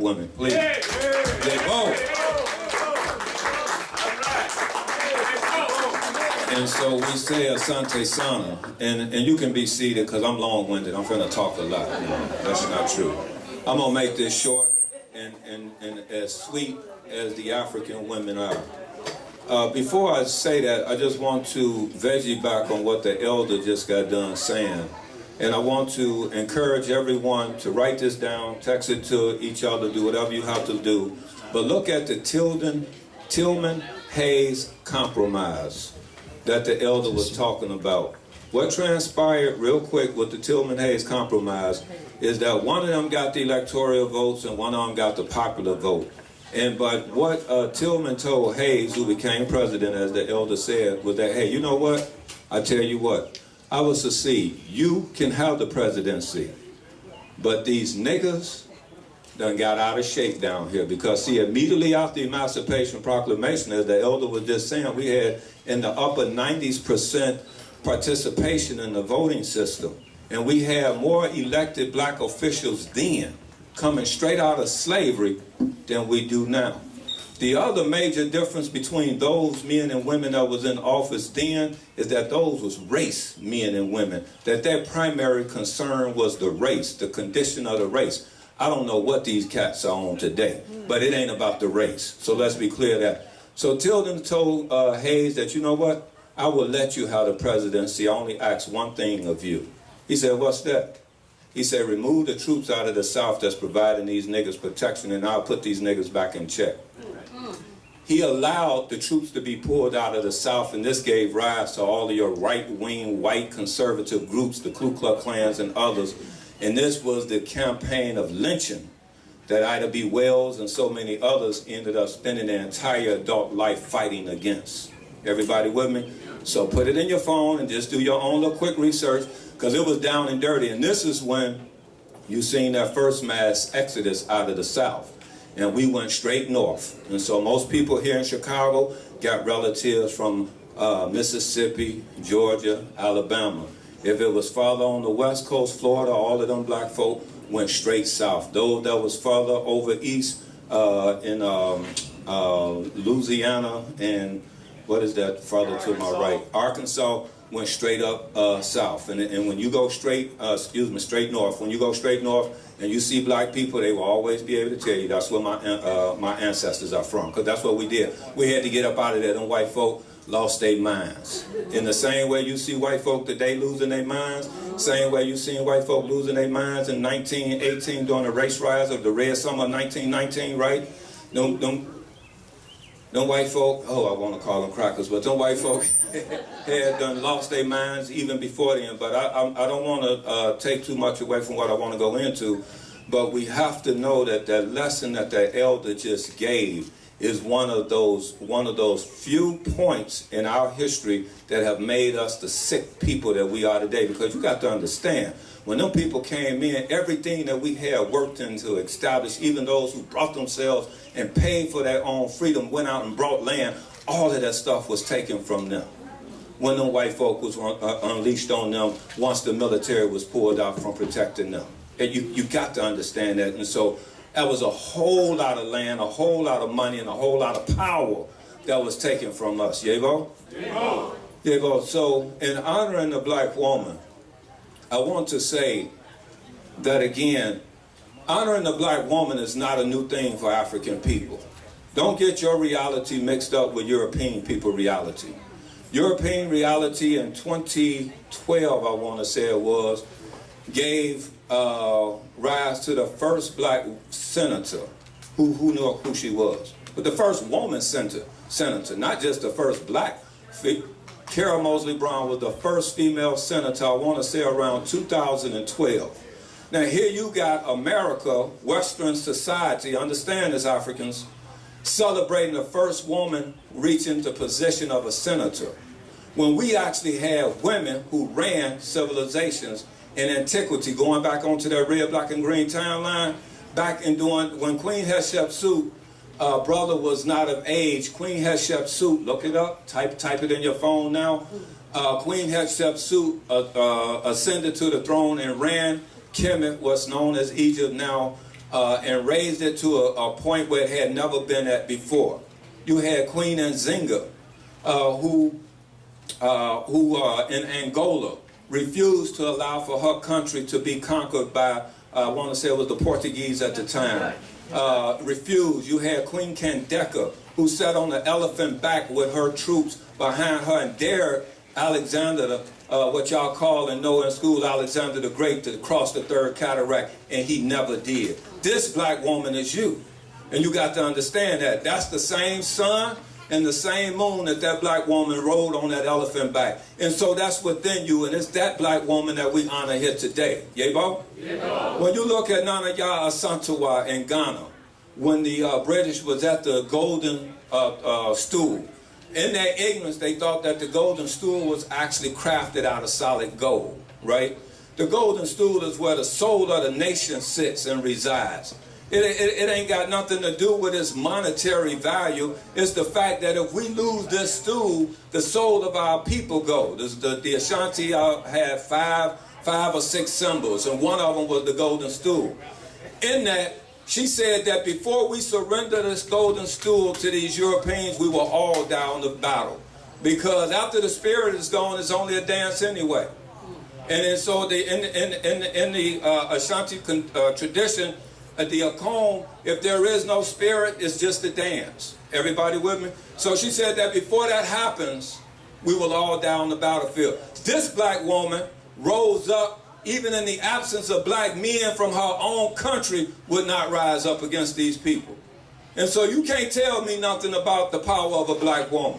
women, please. They vote. And so we say Asante Sana, and you can be seated because I'm long-winded. I'm finna talk a lot. You know? That's not true. I'm gonna make this short and as sweet as the African women are. Before I say that, I just want to veggie back on what the elder just got done saying. And I want to encourage everyone to write this down, text it to each other, do whatever you have to do. But look at the Tillman-Hayes Compromise that the elder was talking about. What transpired real quick with the Tillman-Hayes Compromise is that one of them got the electoral votes and one of them got the popular vote. But what Tillman told Hayes, who became president, as the elder said, was that, hey, you know what? I tell you what, I will succeed. You can have the presidency. But these niggas done got out of shape down here. Because, see, immediately after the Emancipation Proclamation, as the elder was just saying, we had in the upper 90% participation in the voting system. And we had more elected black officials then coming straight out of slavery than we do now. The other major difference between those men and women that was in office then is that those was race men and women, that their primary concern was the race, the condition of the race. I don't know what these cats are on today, but it ain't about the race. So let's be clear that. So Tilden told Hayes that, you know what? I will let you have the presidency. I only ask one thing of you. He said, what's that? He said, remove the troops out of the South that's providing these niggas protection, and I'll put these niggas back in check. He allowed the troops to be pulled out of the South, and this gave rise to all of your right-wing, white conservative groups, the Ku Klux Klans and others. And this was the campaign of lynching that Ida B. Wells and so many others ended up spending their entire adult life fighting against. Everybody with me? So put it in your phone and just do your own little quick research, because it was down and dirty. And this is when you seen that first mass exodus out of the South. And we went straight north. And so most people here in Chicago got relatives from Mississippi, Georgia, Alabama. If it was farther on the West Coast, Florida, all of them black folk went straight south. Those that was farther over east in Louisiana and what is that farther to my right? Arkansas went straight up south. And when you go straight north, when you go straight north and you see black people, they will always be able to tell you that's where my ancestors are from, because that's what we did. We had to get up out of there. Them white folk lost their minds. In the same way you see white folk today losing their minds, same way you seen white folk losing their minds in 1918 during the race riots of the Red Summer of 1919, right? Them white folk, I want to call them crackers, but them white folk had done lost their minds even before then. But I don't want to take too much away from what I want to go into. But we have to know that that lesson that the elder just gave is one of those few points in our history that have made us the sick people that we are today. Because you got to understand, when them people came in, everything that we had worked in to establish, even those who brought themselves and paid for their own freedom, went out and brought land, all of that stuff was taken from them when them white folk was unleashed on them once the military was pulled out from protecting them. And you got to understand that. And so that was a whole lot of land, a whole lot of money, and a whole lot of power that was taken from us. Yego? Yego. So in honoring the black woman, I want to say that again, honoring the black woman is not a new thing for African people. Don't get your reality mixed up with European people reality. European reality in 2012, I want to say it was, gave rise to the first black senator who knew who she was. But the first woman senator, not just the first black. Carol Moseley Brown was the first female senator, I want to say around 2012. Now here you got America, Western society, understand this, Africans, celebrating the first woman reaching the position of a senator, when we actually had women who ran civilizations in antiquity, going back onto that red, black, and green timeline, back in when Queen Hatshepsut brother was not of age. Queen Hatshepsut, look it up, type it in your phone now. Queen Hatshepsut ascended to the throne and ran Kemet, what's known as Egypt now, and raised it to a point where it had never been at before. You had Queen Nzinga, who in Angola refused to allow for her country to be conquered by, I want to say it was the Portuguese at the time. Refused. You had Queen Kandeka, who sat on the elephant back with her troops behind her and dared Alexander, what y'all call and know in school, Alexander the Great, to cross the third cataract, and he never did. This black woman is you. And you got to understand that. That's the same sun and the same moon that that black woman rode on that elephant back. And so that's within you, and it's that black woman that we honor here today. Yebo? Yebo. When you look at Nana Yaa Asantewaa in Ghana, when the British was at the golden stool, in their ignorance, they thought that the golden stool was actually crafted out of solid gold, right? The golden stool is where the soul of the nation sits and resides. It ain't got nothing to do with its monetary value. It's the fact that if we lose this stool, the soul of our people goes. The Ashanti had five or six symbols, and one of them was the golden stool. In that, she said that before we surrender this golden stool to these Europeans, we will all die on the battle. Because after the spirit is gone, it's only a dance anyway. And then so in the Ashanti tradition, at the Akom, if there is no spirit, it's just a dance. Everybody with me? So she said that before that happens, we will all die on the battlefield. This black woman rose up, even in the absence of black men from her own country, would not rise up against these people. And so you can't tell me nothing about the power of a black woman.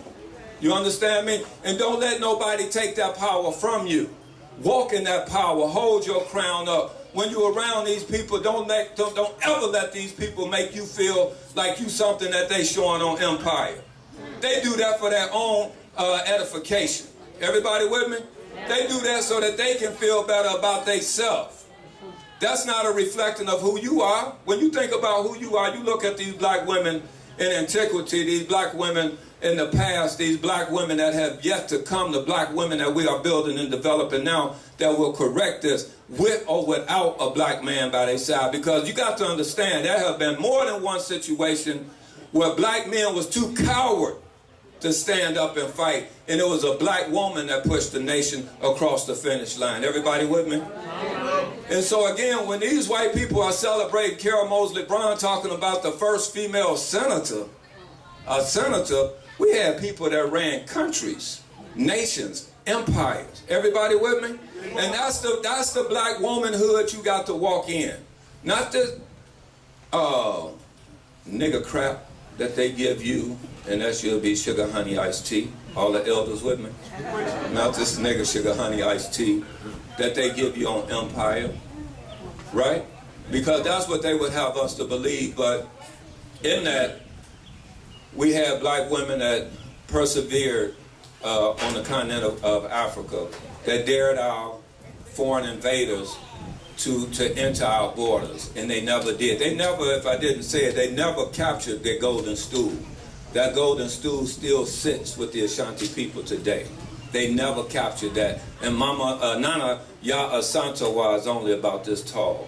You understand me? And don't let nobody take that power from you. Walk in that power. Hold your crown up. When you're around these people, don't ever let these people make you feel like you something that they showing on Empire. They do that for their own edification. Everybody with me? They do that so that they can feel better about themselves. That's not a reflection of who you are. When you think about who you are, you look at these black women in antiquity, these black women in the past, these black women that have yet to come, the black women that we are building and developing now that will correct this with or without a black man by their side. Because you got to understand, there have been more than one situation where black men was too coward to stand up and fight, and it was a black woman that pushed the nation across the finish line. Everybody with me? And so again, when these white people are celebrating Carol Moseley Braun talking about the first female senator, we had people that ran countries, nations, empires. Everybody with me? And that's the black womanhood you got to walk in. Not the nigger crap that they give you, and that should be sugar, honey, iced tea. All the elders with me? Not this nigger sugar, honey, iced tea that they give you on Empire. Right? Because that's what they would have us to believe. But in that, we have black women that persevered on the continent of Africa, that dared our foreign invaders to enter our borders, and they never did. They never, if I didn't say it, they never captured their golden stool. That golden stool still sits with the Ashanti people today. They never captured that. And Nana Yaa Asantewaa is only about this tall.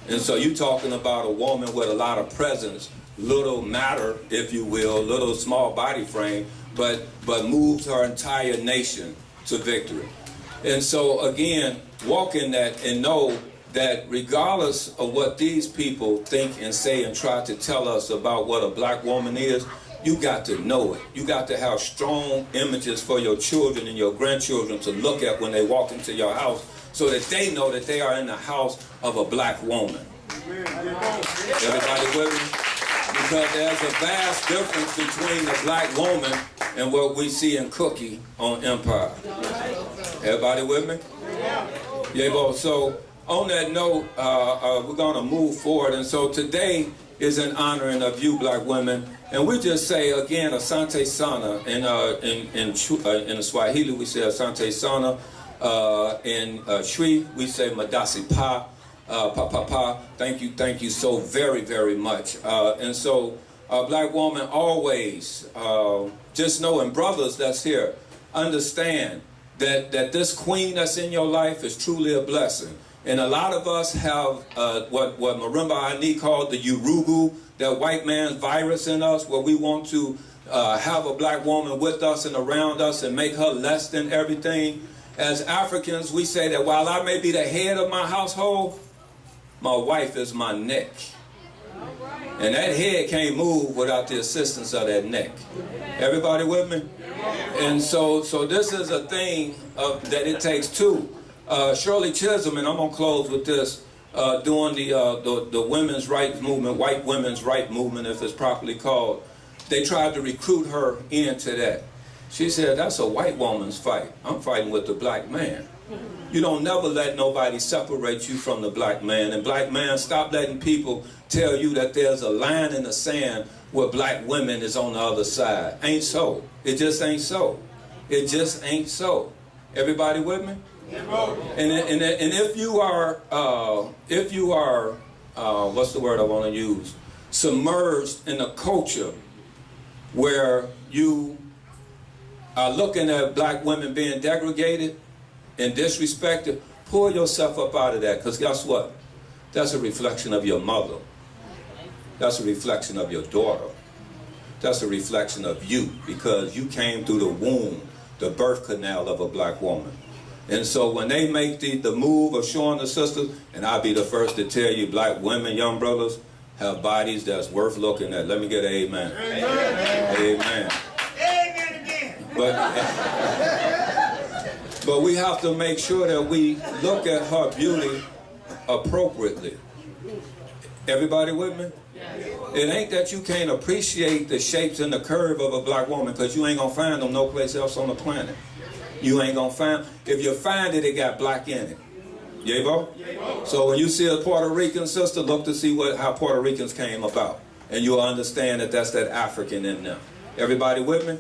And so you're talking about a woman with a lot of presence, little matter, if you will, little small body frame, but moves her entire nation to victory. And so again, walk in that and know that regardless of what these people think and say and try to tell us about what a black woman is, you got to know it. You got to have strong images for your children and your grandchildren to look at when they walk into your house, so that they know that they are in the house of a black woman. Everybody with me? Because there's a vast difference between the black woman and what we see in Cookie on Empire. Everybody with me? Yeah, well, so on that note, we're going to move forward. And so today is an honoring of you, black women. And we just say, again, Asante Sana. In the Swahili, we say Asante Sana. In Shri, we say Madasi Pa. Pa. Thank you so very, very much. And so, black woman, always just know, and brothers that's here, understand that this queen that's in your life is truly a blessing. And a lot of us have what Marimba Ani called the Urugu, that white man's virus in us, where we want to have a black woman with us and around us and make her less than everything. As Africans, we say that while I may be the head of my household, my wife is my neck. And that head can't move without the assistance of that neck. Everybody with me? And so this is a thing that it takes two. Shirley Chisholm, and I'm going to close with this, during the women's rights movement, white women's rights movement, if it's properly called, they tried to recruit her into that. She said, that's a white woman's fight. I'm fighting with the black man. You don't never let nobody separate you from the black man. And black man, stop letting people tell you that there's a line in the sand where black women is on the other side. Ain't so. It just ain't so. It just ain't so. Everybody with me? And if you are, what's the word I want to use? Submerged in a culture where you are looking at black women being degraded and disrespected, pull yourself up out of that, because guess what? That's a reflection of your mother. That's a reflection of your daughter. That's a reflection of you, because you came through the womb, the birth canal of a black woman. And so when they make the move of showing the sisters, and I'll be the first to tell you, black women, young brothers, have bodies that's worth looking at. Let me get an amen. Amen. Amen. Amen again. But we have to make sure that we look at her beauty appropriately. Everybody with me? It ain't that you can't appreciate the shapes and the curve of a black woman, because you ain't going to find them no place else on the planet. You ain't going to find, if you find it, it got black in it. Yabo? So when you see a Puerto Rican sister, look to see how Puerto Ricans came about. And you'll understand that that's that African in them. Everybody with me?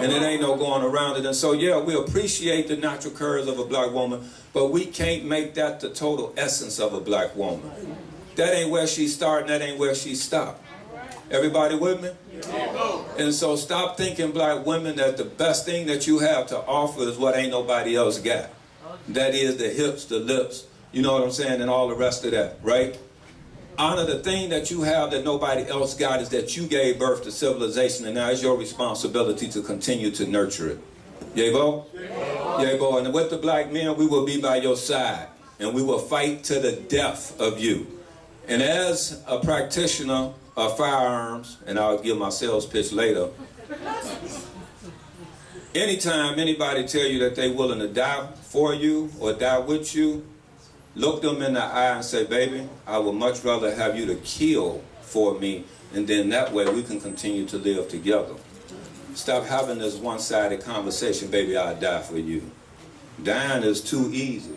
And it ain't no going around it. And so, yeah, we appreciate the natural curves of a black woman, but we can't make that the total essence of a black woman. That ain't where she started, that ain't where she stopped. Everybody with me? And so stop thinking, black women, that the best thing that you have to offer is what ain't nobody else got. That is the hips, the lips, you know what I'm saying, and all the rest of that, right? Honor the thing that you have that nobody else got, is that you gave birth to civilization, and now it's your responsibility to continue to nurture it. Yabo? Yabo. And with the black men, we will be by your side, and we will fight to the death of you. And as a practitioner of firearms, and I'll give my sales pitch later, anytime anybody tell you that they're willing to die for you or die with you, look them in the eye and say, baby, I would much rather have you to kill for me, and then that way we can continue to live together. Stop having this one-sided conversation, baby, I'll die for you. Dying is too easy.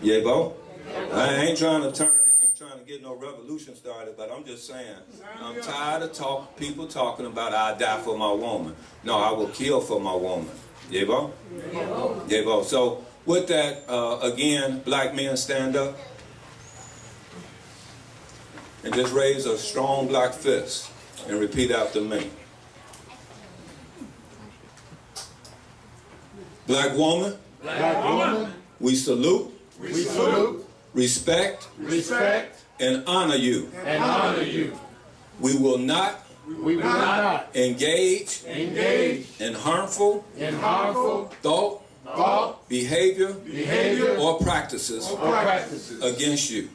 Yabo? I ain't trying to get no revolution started, but I'm just saying, I'm tired of people talking about I die for my woman. No, I will kill for my woman. Yabo? Yabo. So with that, again, black men, stand up and just raise a strong black fist and repeat after me. Black woman, we salute, respect, and honor you. We will not engage in harmful thought, behavior, or practices against you.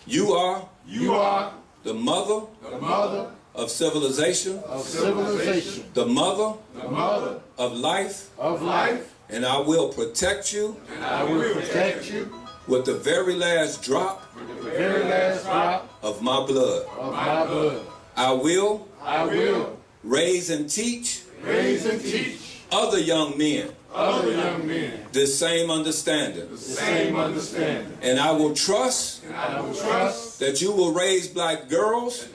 You are the mother of civilization, the mother of life, and I will protect you with the very last drop of my blood. I will raise and teach other young men this same understanding. And I will trust that you will raise black girls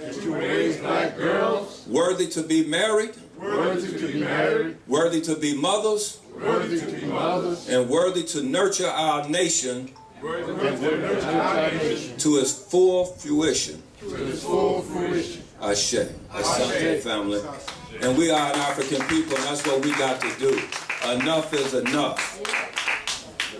worthy to be married, worthy to be mothers, and worthy to nurture our nation to its full fruition. Ashe. Ashe, family. And we are an African people, and that's what we got to do. Enough is enough.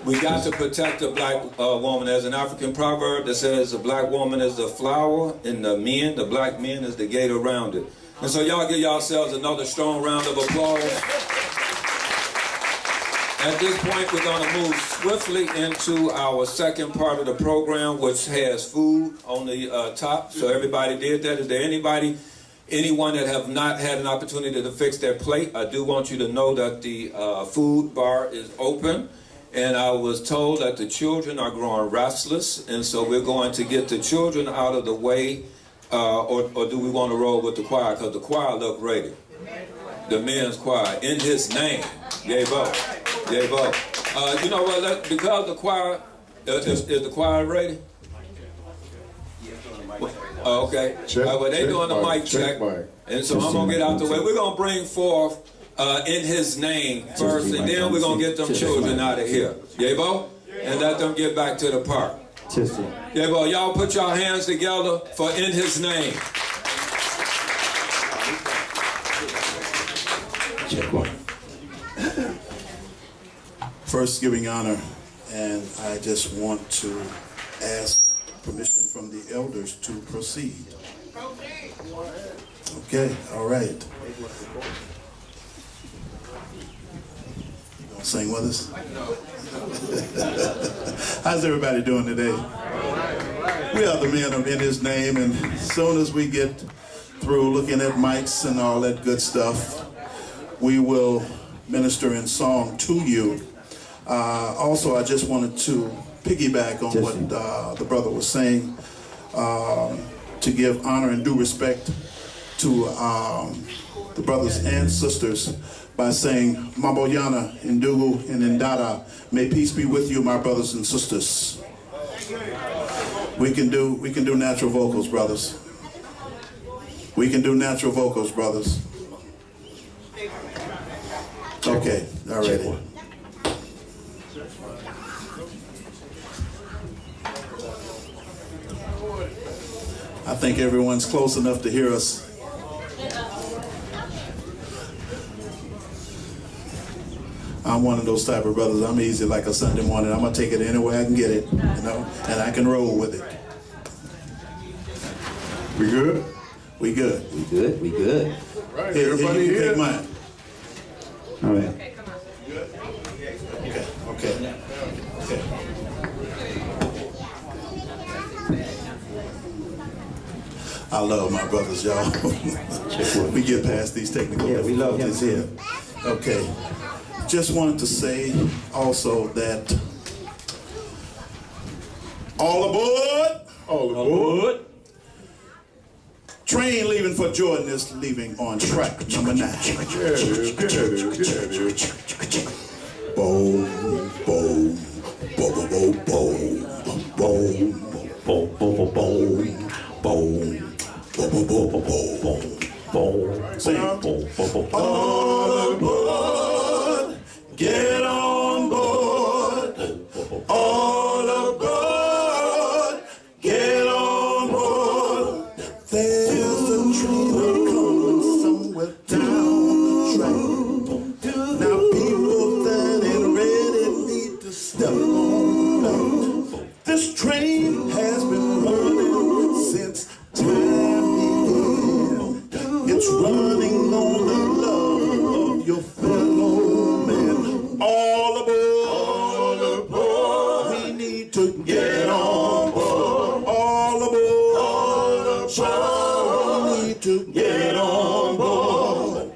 We got to protect the black woman. There's an African proverb that says the black woman is the flower and the black men is the gate around it. And so y'all give yourselves another strong round of applause. At this point, we're going to move swiftly into our second part of the program, which has food on the top. So everybody did that. Is there anyone that have not had an opportunity to fix their plate? I do want you to know that the food bar is open. And I was told that the children are growing restless. And so we're going to get the children out of the way. Or do we want to roll with the choir? Because the choir look ready. The men's choir. In his name. Gave up. Gave up. You know what? Because the choir, is the choir ready? Okay. Well, they doing the mic check. And so I'm going to get out the way. We're going to bring forth in his name first, and then we're going to get them children out of here. Yabo? And let them get back to the park. Yabo, y'all put your hands together for in his name. Check one. First, giving honor, and I just want to ask permission from the elders to proceed. Okay, all right. You gonna sing with us? How's everybody doing today? We are the men of In His Name, and as soon as we get through looking at mics and all that good stuff, we will minister in song to you. Also, I just wanted to piggyback on what the brother was saying, to give honor and due respect to the brothers and sisters by saying, Maboyana, Indugu, and Indada, may peace be with you, my brothers and sisters. We can do natural vocals, brothers. We can do natural vocals, brothers. Okay, all righty. I think everyone's close enough to hear us. I'm one of those type of brothers. I'm easy like a Sunday morning. I'm going to take it anywhere I can get it, you know, and I can roll with it. We good? We good. We good? We good. Right, everybody here. Take mine. All right. Okay, come on. Good? Okay. I love my brothers, y'all. We get past these technical difficulties here. Okay. Just wanted to say also that all aboard. All aboard. Train leaving for Jordan is leaving on track number 9. Boom, boom, boom, boom, boom, boom, boom, boom, boom, boom. Sing. All aboard, get on board. All aboard, get on board. There's a train coming somewhere down the track. Now people that ain't ready need to step on board. This train has been running since time began. It's running on the love of your fellow man. All aboard, all aboard. We need to get on board. All aboard, all aboard. We need to get on board.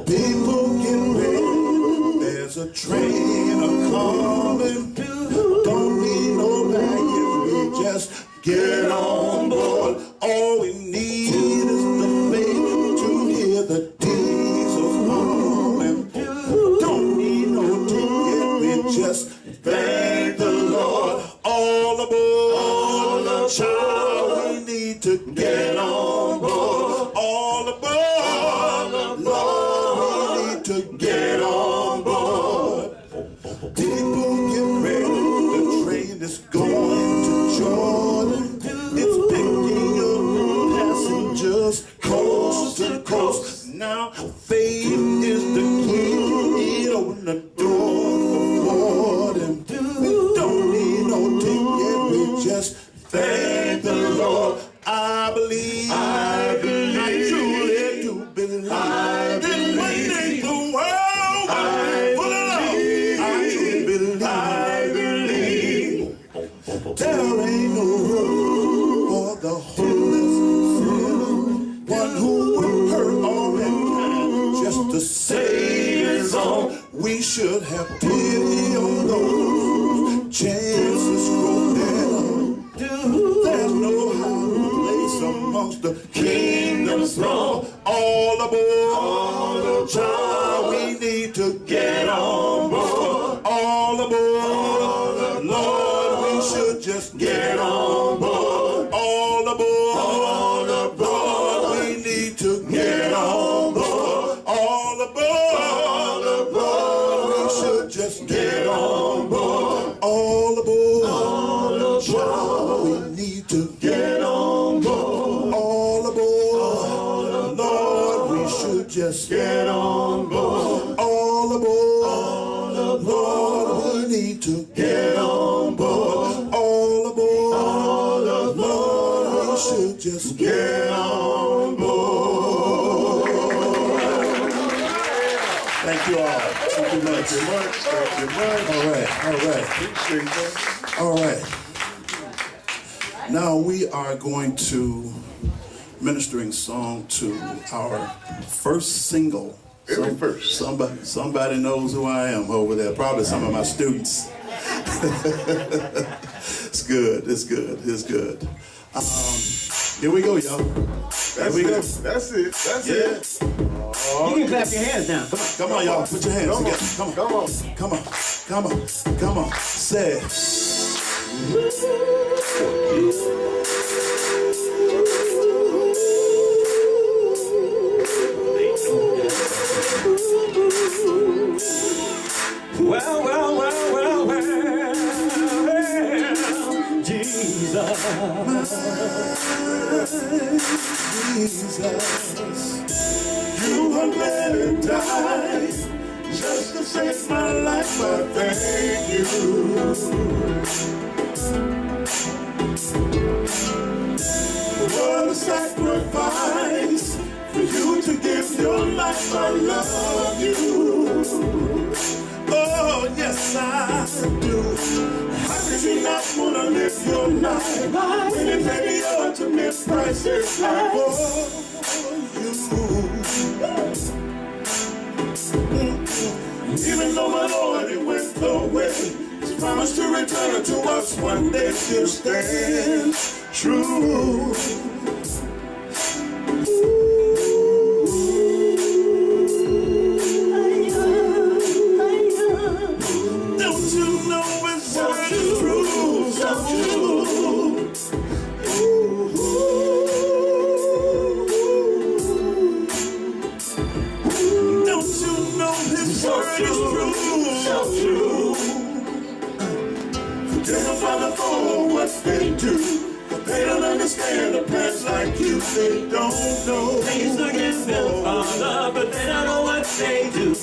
People get ready. There's a train a-coming. Don't need no baggage. We just get on board. All we need is the faith to hear the diesels humming. Don't need no ticket. We just thank the Lord. All aboard, all aboard. We need to get on board. All aboard, Lord. We need to get on board. People get ready. The train is going to Jordan. It's picking up passengers coast to coast. Now faith is the key. It opened the door for boarding. the Savior's on. We should have pity on those chances go down. There's no high place amongst the kingdom's throne. All aboard, child, we need to get on board. All aboard, Lord, we should just get on board. All aboard, Lord, we need to get on board. All aboard, we should just get on board. All aboard, child, we need to get on board. All aboard, Lord, we should just get on board. All aboard, Lord, we need to get on board. All aboard, Lord, we should just get on board. Thank you all. Thank you much. Thank you much. All right. Now we are going to ministering song to our first single. First. Somebody knows who I am over there. Probably some of my students. It's good. It's good. It's good. Here we go, y'all. That's it. That's it. You can clap your hands now. Come on. Come on, y'all. Put your hands together. Come on. Come on. Come on. Come on. Come on. Say it. Well, Jesus. Jesus, you have let it die just to save my life. I thank you. What a sacrifice for you to give your life. I love you. Oh, yes, I do. How could you not want to live your life when it may be ultimate prices like for you? Even though my Lord, it went away, His promise to return to us one day still stands true. Don't you know it's so true, so true. Don't you know His word is true, so true. Forgive them, Father, for what they do. But they don't understand the plans like you. They don't know. They used to give them Father, but they don't know what they do.